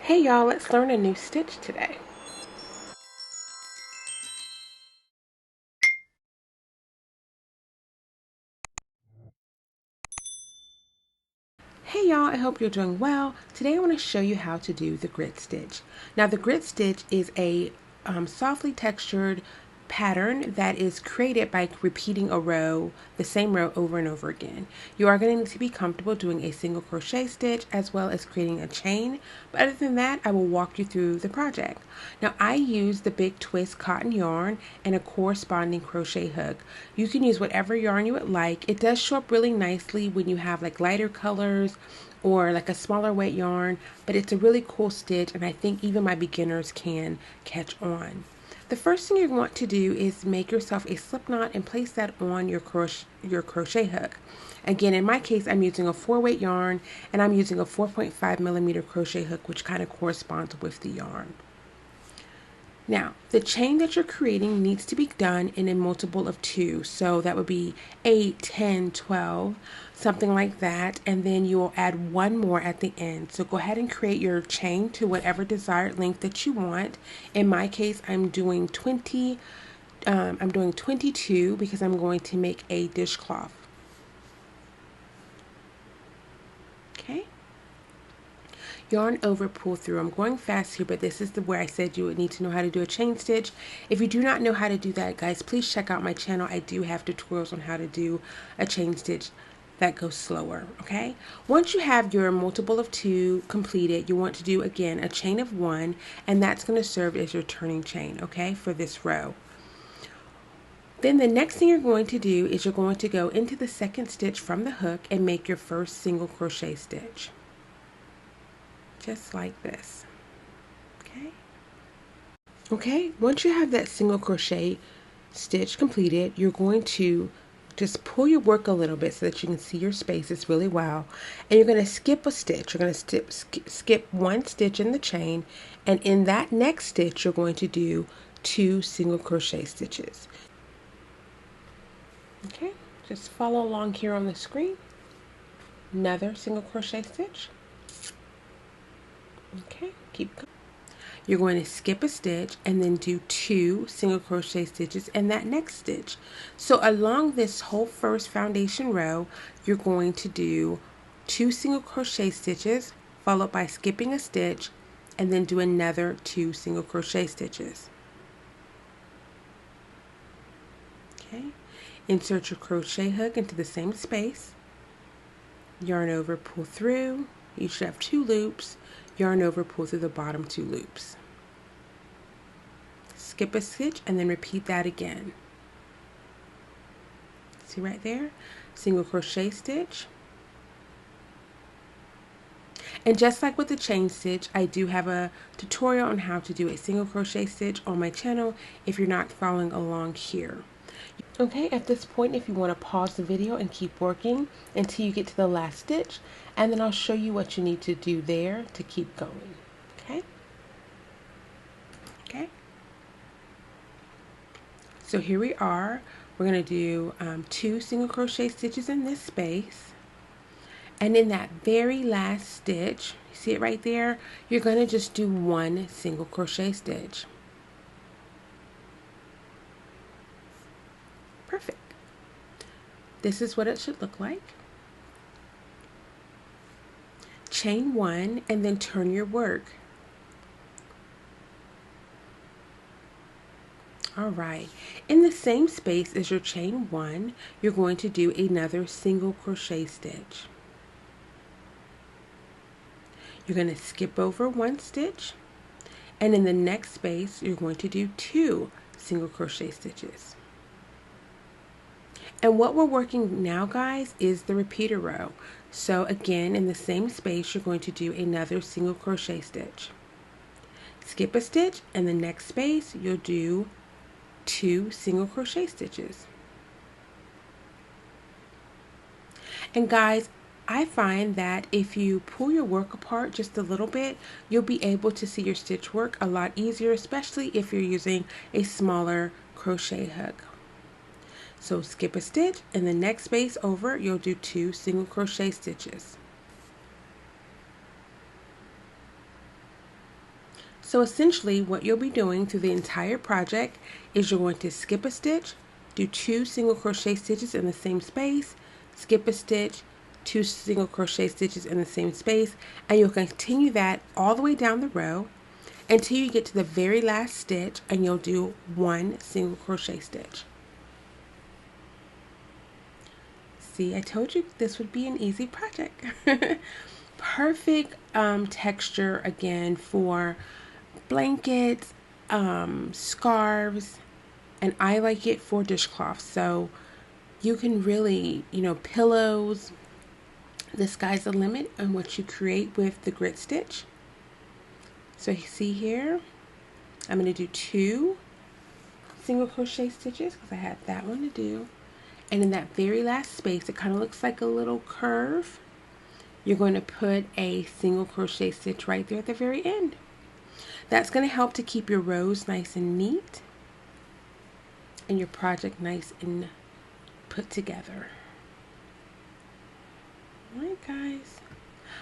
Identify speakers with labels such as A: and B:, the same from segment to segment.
A: Hey y'all, let's learn a new stitch today. Hey y'all, I hope you're doing well. Today I want to show you how to do the grit stitch. Now the grit stitch is a softly textured pattern that is created by repeating the same row over and over again. You are going to need to be comfortable doing a single crochet stitch as well as creating a chain, but other than that I will walk you through the project. Now I use the Big Twist cotton yarn and a corresponding crochet hook. You can use whatever yarn you would like. It does show up really nicely when you have like lighter colors or like a smaller weight yarn, but it's a really cool stitch and I think even my beginners can catch on. The first thing you want to do is make yourself a slip knot and place that on your crochet hook. Again, in my case, I'm using a 4-weight yarn and I'm using a 4.5mm crochet hook, which kind of corresponds with the yarn. Now, the chain that you're creating needs to be done in a multiple of 2. So that would be 8, 10, 12, something like that. And then you will add one more at the end. So go ahead and create your chain to whatever desired length that you want. In my case, I'm doing 22 because I'm going to make a dishcloth. Okay. Yarn over, pull through. I'm going fast here, but this is where I said you would need to know how to do a chain stitch. If you do not know how to do that, guys, please check out my channel. I do have tutorials on how to do a chain stitch that goes slower, okay? Once you have your multiple of 2 completed, you want to do, again, a chain of 1, and that's going to serve as your turning chain, okay, for this row. Then the next thing you're going to do is you're going to go into the second stitch from the hook and make your first single crochet stitch. Just like this. Okay, once you have that single crochet stitch completed, you're going to just pull your work a little bit so that you can see your spaces really well. And you're going to skip a stitch. You're going to skip one stitch in the chain, and in that next stitch you're going to do 2 single crochet stitches. Okay, just follow along here on the screen. Another single crochet stitch. Okay, keep going. You're going to skip a stitch and then do 2 single crochet stitches in that next stitch. So along this whole first foundation row, you're going to do 2 single crochet stitches followed by skipping a stitch and then do another 2 single crochet stitches. Okay, insert your crochet hook into the same space, yarn over, pull through. You should have 2 loops. Yarn over, pull through the bottom 2 loops. Skip a stitch and then repeat that again. See right there? Single crochet stitch. And just like with the chain stitch, I do have a tutorial on how to do a single crochet stitch on my channel if you're not following along here. Okay, at this point, if you want to pause the video and keep working until you get to the last stitch, and then I'll show you what you need to do there to keep going. Okay? Okay. So here we are. We're going to do 2 single crochet stitches in this space. And in that very last stitch, you see it right there? You're going to just do 1 single crochet stitch. Perfect. This is what it should look like. Chain 1 and then turn your work. Alright, in the same space as your chain 1, you're going to do another single crochet stitch. You're going to skip over 1 stitch, and in the next space you're going to do 2 single crochet stitches. And what we're working now, guys, is the repeater row. So again, in the same space you're going to do another single crochet stitch. Skip a stitch, and the next space you'll do 2 single crochet stitches. And guys, I find that if you pull your work apart just a little bit, you'll be able to see your stitch work a lot easier, especially if you're using a smaller crochet hook. So skip a stitch, and the next space over you'll do 2 single crochet stitches. So essentially what you'll be doing through the entire project is you're going to skip a stitch, do 2 single crochet stitches in the same space, skip a stitch, 2 single crochet stitches in the same space, and you'll continue that all the way down the row until you get to the very last stitch, and you'll do 1 single crochet stitch. See, I told you this would be an easy project. Perfect texture again for blankets, scarves, and I like it for dishcloths. So you can really, pillows, the sky's the limit on what you create with the grit stitch. So you see here, I'm going to do 2 single crochet stitches because I have that one to do. And in that very last space, it kind of looks like a little curve. You're going to put a single crochet stitch right there at the very end. That's going to help to keep your rows nice and neat and your project nice and put together. Alright guys,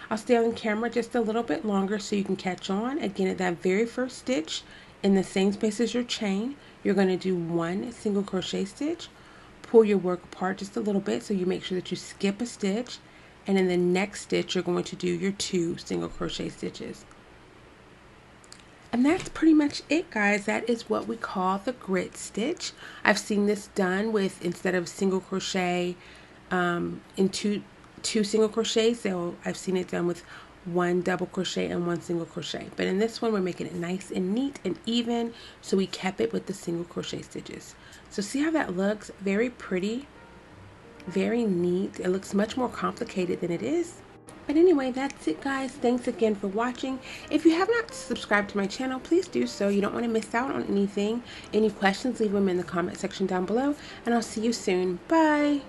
A: I'll stay on camera just a little bit longer so you can catch on. Again, at that very first stitch in the same space as your chain, you're going to do 1 single crochet stitch, pull your work apart just a little bit so you make sure that you skip a stitch, and in the next stitch you're going to do your 2 single crochet stitches. And that's pretty much it, guys. That is what we call the grit stitch. I've seen this done with, instead of single crochet in two single crochets, so I've seen it done with 1 double crochet and 1 single crochet. But in this one, we're making it nice and neat and even, so we kept it with the single crochet stitches. So see how that looks? Very pretty, very neat. It looks much more complicated than it is. But anyway, that's it, guys. Thanks again for watching. If you have not subscribed to my channel, please do so. You don't want to miss out on anything. Any questions, leave them in the comment section down below, and I'll see you soon. Bye!